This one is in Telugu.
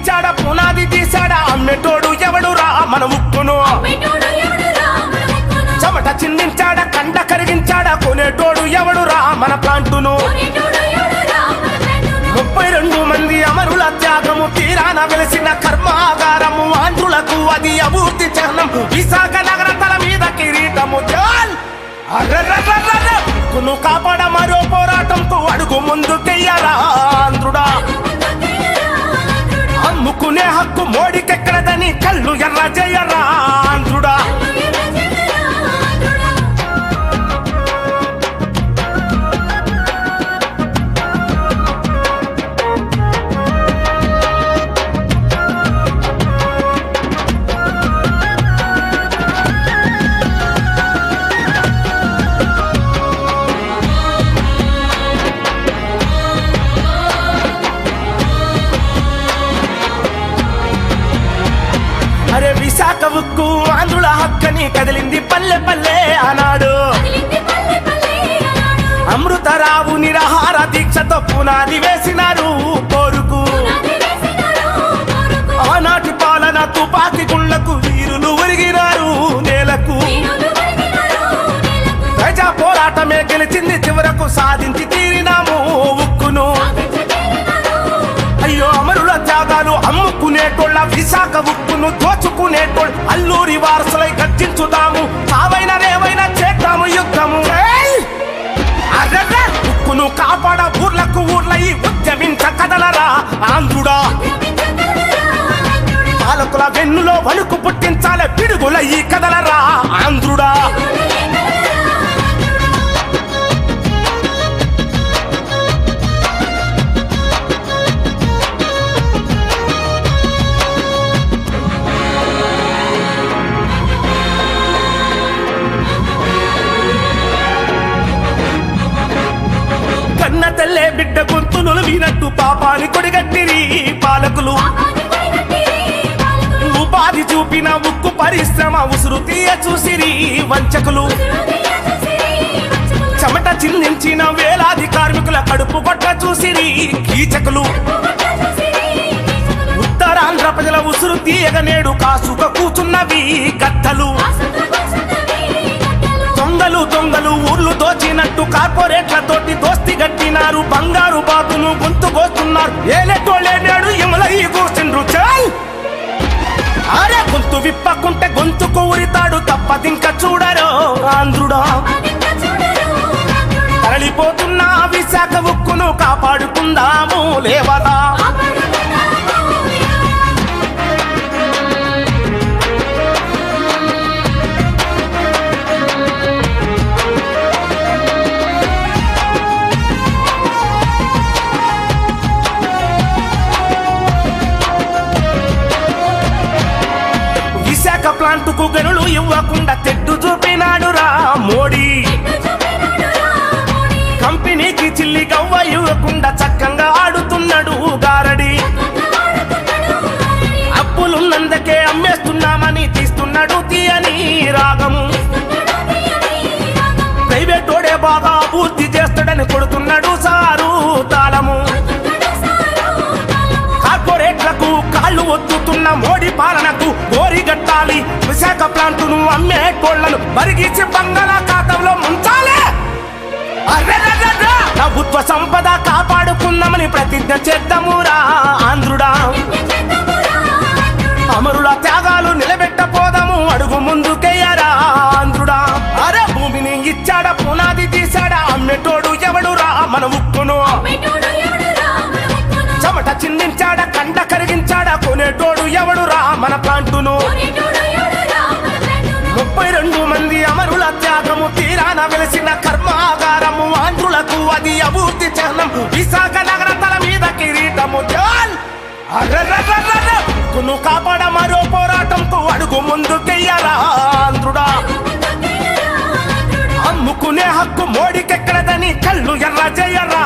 ఇచ్చాడ పునాది తీశాడ అమ్మేటోడు ఎవడురా మన ఉక్కును చెమట చిందించాడ కండ కరిగించాడ కొనేటోడు ఎవడురా మన ప్లాంటును 32 మంది అమరుల త్యాగము తీరాన వెలిసిన కర్మాగారము ఆంధ్రులకు అది అభివృద్ధి చిహ్నం విశాఖ నగర తల మీద కిరీటము ఉక్కును కాపాడ మరో పోరాటంతో అడుగు ముందుకెయ్యరా ఆంధ్రుడా అమ్ముకునే హక్కు మోడీకెక్కడదని కళ్ళు ఎర్ర చేయరా ఆంధ్రుడా విశాఖ ఉక్కు ఆంధ్రుల హక్కని కదిలింది పల్లె పల్లె ఆనాడు అమృతరావు నిరాహార దీక్షతో పునాది వేసినారు పోరుకు ఆనాటి పాలన తుపాకి గుళ్లకు వీరులు ఉరిగినారు నేలకు ప్రజా పోరాటమే గెలిచింది చివరకు సాధించి తీరినాము ఉక్కును అయ్యో అమరుల త్యాగాలు అమ్ముకునేటోళ్ళ విశాఖ ఉక్కును దోచుకునేటోళ్ళు అల్లూరి వారసులై గర్జించుదాము కావైనా రేవైనా చేద్దాము యుద్ధము ఉక్కును కాపాడ ఊర్లకు ఊర్ల ఈ ఉద్యమించ కదలరా ఆంధ్రుడా పాలకుల వెన్నులో వణుకు పుట్టించాలే పిడుగుల ఈ కదలరా ఆంధ్రుడా కన్న తల్లే బిడ్డ గొంతులు వినట్టు పాపాని కొడిగట్టిరి పాలకులు ఉపాధి చూపిన ఉక్కు పరిశ్రమ ఉసురు తీయ చూసిరి వంచకులు చెమట చిందించిన వేలాది కార్మికుల కడుపు కొట్ట చూసిరి కీచకులు ఉత్తరాంధ్ర ప్రజల ఉసురు తీయగ నేడు కాసుక కూచున్నవి గద్దలు దొంగలు ఊర్లు దోచినట్టు కార్పొరేట్లతోటి దోస్తి గట్టినారు బంగారు బాతును గొంతు కోస్తున్నారు ఏలేటోళ్ళే నేడు ఇమల ఈ కూర్చుండ్రు చాల్ అరే గొంతు విప్పకుంటే గొంతుకు ఉరితాడు తప్పదింక చూడరు ఆంధ్రుడా తరలిపోతున్న విశాఖ ఉక్కును కాపాడుకుందాము లేవరా ప్లాంటుకు గనులు ఇవ్వకుండా తెడ్డు చూపినాడురా మోడీ కంపెనీకి చిల్లి గవ్వ ఇవ్వకుండా చక్కగా ఆడుతున్నాడు గారడి అప్పులున్నందుకే అమ్మేస్తున్నామని తీస్తున్నాడు తీయని రాగము ప్రైవేటోడే బాగా పూర్తి చేస్తాడని కొడుతున్నాడు సారు తాళము కార్పొరేట్లకు కాళ్ళు ఒత్తుతున్న మోడీ పాలనకు గోరిగట్టాలి విశాఖ ప్లాంటును అమ్మేటోళ్లను మరిగించి బంగాళాఖాతంలో ముంచాలి ప్రభుత్వ సంపద కాపాడుకుందామని ప్రతిజ్ఞ చేద్దామురా ఆంధ్రుడా అమరుల త్యాగాలు నిలబెట్టపోదాము అడుగు ముందుకెయ్యరా ఆంధ్రుడా అరే భూమిని ఇచ్చాడ పునాది తీశాడ అమ్మేటోడు ఎవడురా మన ఉక్కును చెమట చిందించాడ కండ కరిగించాడ కొనేటోడు ఎవడురా మన ప్లాంటును 32 మంది అమరుల త్యాగము తీరాన వెలిసిన కర్మాగారము ఆంధ్రులకు అది అభివృద్ధి చిహ్నం విశాఖ నగర తల మీద కిరీటము ఉక్కును కాపాడ మరో పోరాటంతో అడుగు ముందుకెయ్యరా ఆంధ్రుడా అమ్ముకునే హక్కు మోడీకెక్కడదని కళ్ళు ఎర్ర చేయరా